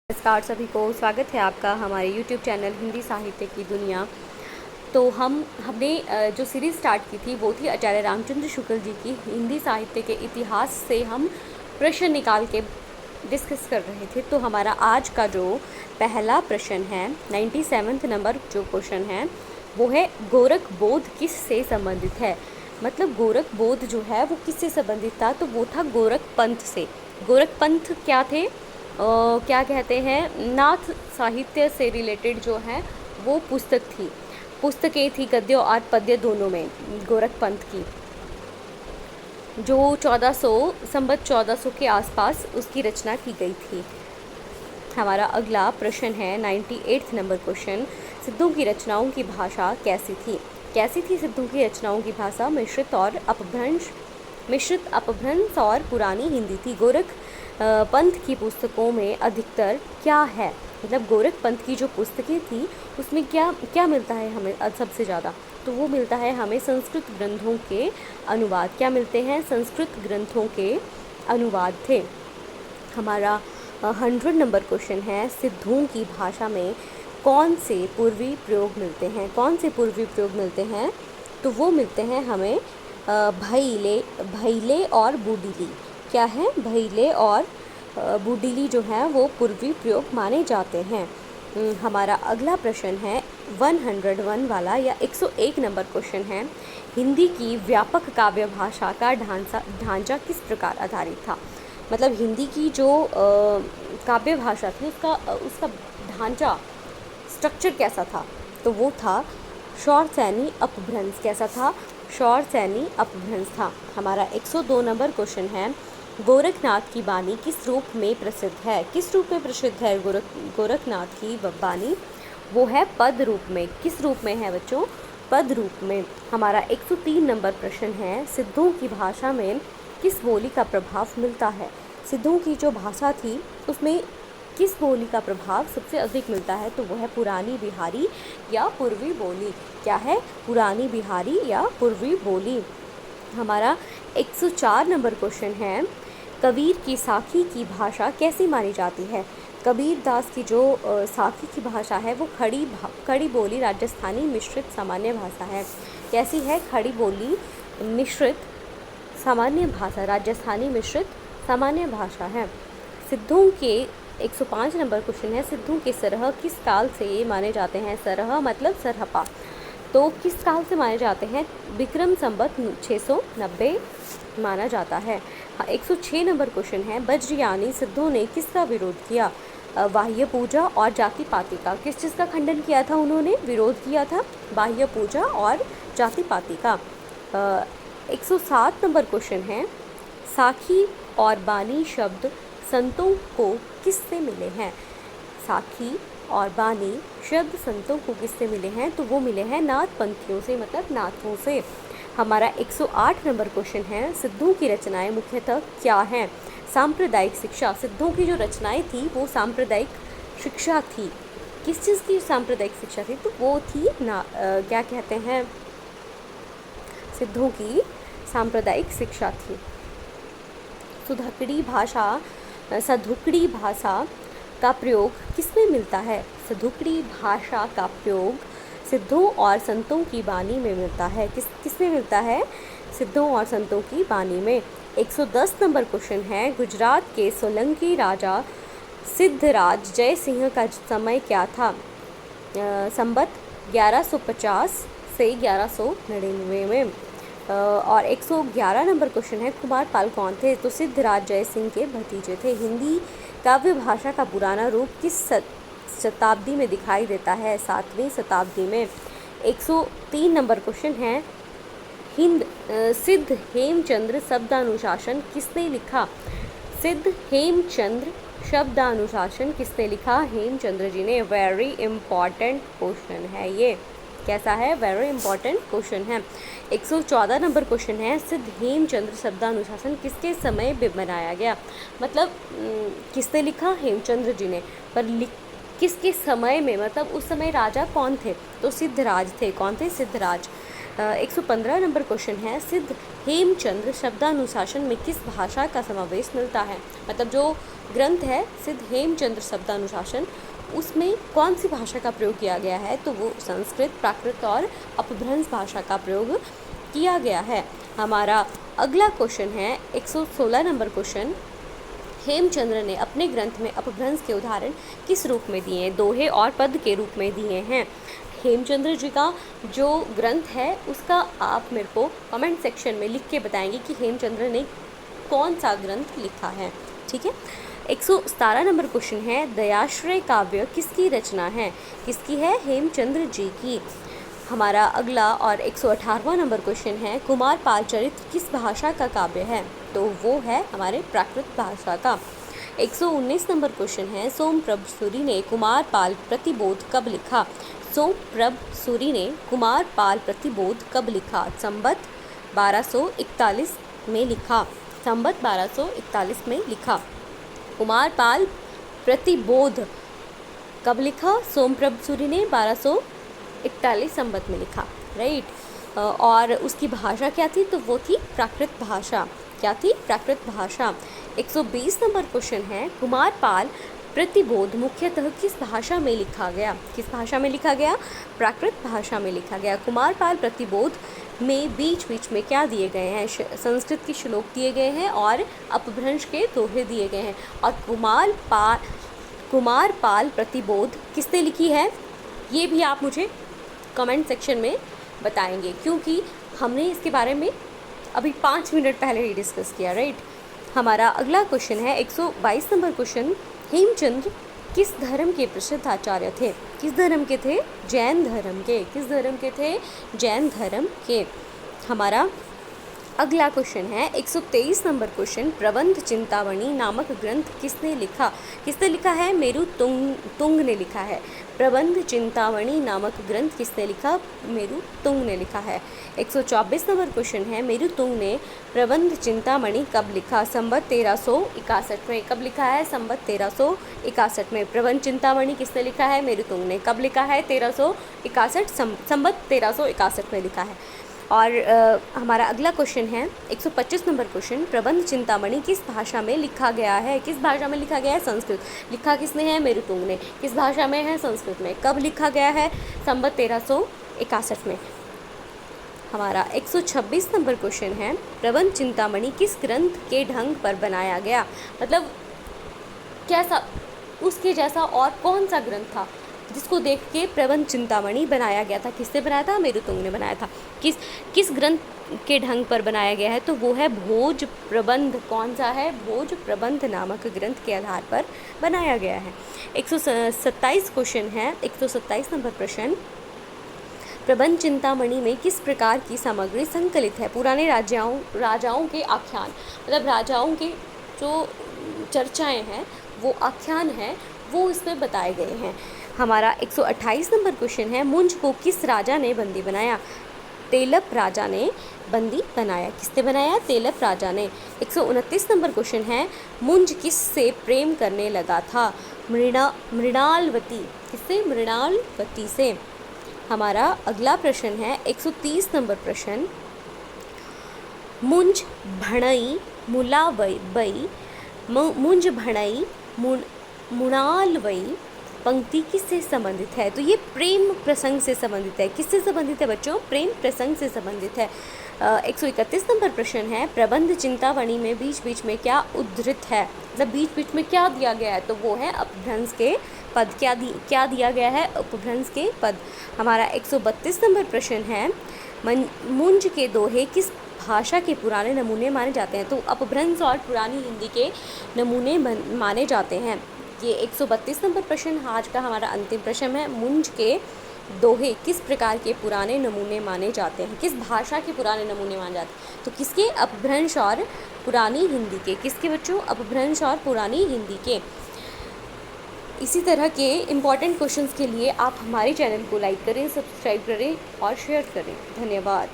नमस्कार सभी को, स्वागत है आपका हमारे YouTube चैनल हिंदी साहित्य की दुनिया। तो हमने जो सीरीज़ स्टार्ट की थी वो थी आचार्य रामचंद्र शुक्ल जी की हिंदी साहित्य के इतिहास से हम प्रश्न निकाल के डिस्कस कर रहे थे। तो हमारा आज का जो पहला प्रश्न है 97 नंबर जो क्वेश्चन है वो है गोरख बोध किस से संबंधित है। मतलब गोरख बोध जो है वो किससे संबंधित था, तो वो था गोरख पंथ से। गोरख पंथ क्या थे, क्या कहते हैं, नाथ साहित्य से रिलेटेड जो है वो पुस्तकें थी गद्य और पद्य दोनों में गोरख पंथ की, जो 1400 के आसपास उसकी रचना की गई थी। हमारा अगला प्रश्न है 98 नंबर क्वेश्चन, सिद्धों की रचनाओं की भाषा कैसी थी सिद्धों की रचनाओं की भाषा? मिश्रित अपभ्रंश और पुरानी हिंदी थी। गोरख पंथ की पुस्तकों में अधिकतर क्या है, मतलब गोरख पंथ की जो पुस्तकें थी उसमें क्या क्या मिलता है हमें सबसे ज़्यादा? तो वो मिलता है हमें संस्कृत ग्रंथों के अनुवाद। क्या मिलते हैं? संस्कृत ग्रंथों के अनुवाद थे। हमारा 100 नंबर क्वेश्चन है, सिद्धों की भाषा में कौन से पूर्वी प्रयोग मिलते हैं? तो वो मिलते हैं हमें भैले और बुडीली। क्या है? भैले और बुडीली जो है वो पूर्वी प्रयोग माने जाते हैं। हमारा अगला प्रश्न है 101 वाला या 101 नंबर क्वेश्चन है, हिंदी की व्यापक काव्य भाषा का ढांचा किस प्रकार आधारित था? मतलब हिंदी की जो काव्य भाषा थी उसका ढांचा, स्ट्रक्चर कैसा था? तो वो था शौर सैनी अपभ्रंश। कैसा था? शौर सैनी अपभ्रंश था। हमारा 102 नंबर क्वेश्चन है, गोरखनाथ की बानी किस रूप में प्रसिद्ध है? किस रूप में प्रसिद्ध है गोरखनाथ की बानी? वो है पद रूप में। किस रूप में है बच्चों? पद रूप में। हमारा 103 नंबर प्रश्न है, सिद्धों की भाषा में किस बोली का प्रभाव मिलता है? सिद्धों की जो भाषा थी उसमें किस बोली का प्रभाव सबसे अधिक मिलता है? तो वो है पुरानी बिहारी या पूर्वी बोली। क्या है? पुरानी बिहारी या पूर्वी बोली। हमारा 104 नंबर क्वेश्चन है, कबीर की साखी की भाषा कैसी मानी जाती है? कबीर दास की जो साखी की भाषा है वो खड़ी बोली राजस्थानी मिश्रित सामान्य भाषा है। कैसी है? खड़ी बोली मिश्रित सामान्य भाषा, राजस्थानी मिश्रित सामान्य भाषा है। सिद्धों के 105 नंबर क्वेश्चन है, सिद्धों के सरह किस काल से माने जाते हैं? सरह मतलब सरहपा। तो किस काल से माने जाते हैं? विक्रम संवत 690 माना जाता है। 106 नंबर क्वेश्चन है, वज्रयानी सिद्धों ने किसका विरोध किया? बाह्य पूजा और जाति पाति का। किस चीज़ का खंडन किया था उन्होंने? विरोध किया था बाह्य पूजा और जाति पाति का। 107 नंबर क्वेश्चन है, साखी और बानी शब्द संतों को किससे मिले हैं? साखी और बानी शब्द संतों को किससे मिले हैं? तो वो मिले हैं नाथ पंथियों से, मतलब नाथों से। हमारा 108 नंबर क्वेश्चन है, सिद्धों की रचनाएं मुख्यतः क्या हैं? सांप्रदायिक शिक्षा। सिद्धों की जो रचनाएं थी वो सांप्रदायिक शिक्षा थी। किस चीज़ की सांप्रदायिक शिक्षा थी? तो वो थी क्या कहते हैं, सिद्धों की सांप्रदायिक शिक्षा थी। सधुकड़ी भाषा का प्रयोग किसमें मिलता है? सधुकड़ी भाषा का प्रयोग सिद्धों और संतों की बानी में मिलता है। किसमें मिलता है? सिद्धों और संतों की बानी में। 110 नंबर क्वेश्चन है, गुजरात के सोलंकी राजा सिद्धराज जय सिंह का समय क्या था? संवत 1150 से 1199 में। और 111 नंबर क्वेश्चन है, कुमारपाल कौन थे? तो सिद्धराज जय सिंह के भतीजे थे। हिंदी काव्य भाषा का पुराना रूप किस शताब्दी में दिखाई देता है? 7वीं शताब्दी में। 103 नंबर क्वेश्चन है, सिद्ध हेमचंद्र शब्दानुशासन किसने लिखा? सिद्ध हेमचंद्र शब्दानुशासन किसने लिखा? हेमचंद्र जी ने। वेरी इंपॉर्टेंट क्वेश्चन है ये। कैसा है? वेरी इंपॉर्टेंट क्वेश्चन है। 114 नंबर क्वेश्चन है, सिद्ध हेमचंद्र शब्दानुशासन किसके समय बनाया गया? मतलब किसने लिखा? हेमचंद्र जी ने। पर किसके समय में, मतलब उस समय राजा कौन थे? तो सिद्धराज थे। कौन थे? सिद्धराज। 115 नंबर क्वेश्चन है, सिद्ध हेमचंद्र शब्दानुशासन में किस भाषा का समावेश मिलता है? मतलब जो ग्रंथ है सिद्ध हेमचंद्र शब्दानुशासन, उसमें कौन सी भाषा का प्रयोग किया गया है? तो वो संस्कृत, प्राकृत और अपभ्रंश भाषा का प्रयोग किया गया है। हमारा अगला क्वेश्चन है 116 नंबर क्वेश्चन, हेमचंद्र ने अपने ग्रंथ में अपभ्रंश के उदाहरण किस रूप में दिए हैं? दोहे और पद के रूप में दिए हैं। हेमचंद्र जी का जो ग्रंथ है उसका आप मेरे को कमेंट सेक्शन में लिख के बताएंगे कि हेमचंद्र ने कौन सा ग्रंथ लिखा है। ठीक है। 117 नंबर क्वेश्चन है, दयाश्रय काव्य किसकी रचना है? किसकी है? हेमचंद्र जी की। हमारा अगला और 118वां नंबर क्वेश्चन है, कुमारपाल चरित्र किस भाषा का काव्य है? तो वो है हमारे प्राकृत भाषा का। 119 नंबर क्वेश्चन है, सोमप्रभ सूरी ने कुमारपाल प्रतिबोध कब लिखा? सोमप्रभ सूरी ने कुमारपाल प्रतिबोध कब लिखा? संवत 1241 में लिखा। संवत 1241 में लिखा। कुमारपाल प्रतिबोध कब लिखा? सोमप्रभ सूरी ने 1241 संवत में लिखा। राइट। और उसकी भाषा क्या थी? तो वो थी प्राकृत भाषा। क्या थी? प्राकृत भाषा। 120 नंबर क्वेश्चन है, कुमारपाल प्रतिबोध मुख्यतः किस भाषा में लिखा गया? किस भाषा में लिखा गया? प्राकृत भाषा में लिखा गया। कुमारपाल प्रतिबोध में बीच बीच में क्या दिए गए हैं? संस्कृत के श्लोक दिए गए हैं और अपभ्रंश के दोहे दिए गए हैं। और कुमारपाल प्रतिबोध किसने लिखी है? ये भी आप मुझे कमेंट सेक्शन में बताएंगे, क्योंकि हमने इसके बारे में अभी 5 मिनट पहले ही डिस्कस किया। राइट। हमारा अगला क्वेश्चन है 122 नंबर क्वेश्चन, हेमचंद्र किस धर्म के प्रसिद्ध आचार्य थे? किस धर्म के थे? जैन धर्म के। किस धर्म के थे? जैन धर्म के। हमारा अगला क्वेश्चन है 123 नंबर क्वेश्चन, प्रबंध चिंतामणि नामक ग्रंथ किसने लिखा? किसने लिखा है? मेरु तुंग ने लिखा है। प्रबंध चिंतामणि नामक ग्रंथ किसने लिखा? मेरु तुंग ने लिखा है। 124 नंबर क्वेश्चन है, मेरु तुंग ने प्रबंध चिंतामणि कब लिखा? संवत 1361 में। कब लिखा है? संवत 1361 में। प्रबंध चिंतामणि किसने लिखा है? मेरु तुंग ने। कब लिखा है? 1361 संवत 1361 में लिखा है। और हमारा अगला क्वेश्चन है 125 नंबर क्वेश्चन, प्रबंध चिंतामणि किस भाषा में लिखा गया है? किस भाषा में लिखा गया है? संस्कृत। लिखा किसने है? मेरु तुंग ने। किस भाषा में है? संस्कृत में। कब लिखा गया है? संवत 1361 में। हमारा 126 नंबर क्वेश्चन है, प्रबंध चिंतामणि किस ग्रंथ के ढंग पर बनाया गया? मतलब कैसा, उसके जैसा और कौन सा ग्रंथ था जिसको देख के प्रबंध चिंतामणि बनाया गया था? किसने बनाया था? मेरु तुंग ने बनाया था। किस ग्रंथ के ढंग पर बनाया गया है? तो वो है भोज प्रबंध। कौन सा है? भोज प्रबंध नामक ग्रंथ के आधार पर बनाया गया है। 127 क्वेश्चन है, 127 नंबर प्रश्न, प्रबंध चिंतामणि में किस प्रकार की सामग्री संकलित है? पुराने राजाओं के आख्यान, मतलब राजाओं के जो चर्चाएं हैं, वो आख्यान हैं, वो इसमें बताए गए हैं। हमारा 128 नंबर क्वेश्चन है, मुंज को किस राजा ने बंदी बनाया? तेलप राजा ने बंदी बनाया। किसने बनाया? तेलप राजा ने। 129 नंबर क्वेश्चन है, मुंज किस से प्रेम करने लगा था? मृणालवती। किससे? मृणालवती से। हमारा अगला प्रश्न है 130 नंबर प्रश्न, मुंज भणई मुलावई मुंज भणई मुणालवई पंक्ति किससे संबंधित है? तो ये प्रेम प्रसंग से संबंधित है। किससे संबंधित है बच्चों? प्रेम प्रसंग से संबंधित है। 131 नंबर प्रश्न है, प्रबंध चिंतामणि में बीच बीच में क्या उद्धृत है? मतलब बीच बीच में क्या दिया गया है? तो वो है अपभ्रंश के पद। क्या दिया गया है? अपभ्रंश के पद। हमारा 132 नंबर प्रश्न है, मुंज के दोहे किस भाषा के पुराने नमूने माने जाते हैं? तो अपभ्रंश और पुरानी हिंदी के नमूने माने जाते हैं। ये 132 नंबर प्रश्न आज का हमारा अंतिम प्रश्न है, मुंज के दोहे किस प्रकार के पुराने नमूने माने जाते हैं? किस भाषा के पुराने नमूने माने जाते हैं? तो किसके? अपभ्रंश और पुरानी हिंदी के। किसके बच्चों? अपभ्रंश और पुरानी हिंदी के। इसी तरह के इम्पॉर्टेंट क्वेश्चंस के लिए आप हमारे चैनल को लाइक करें, सब्सक्राइब करें और शेयर करें। धन्यवाद।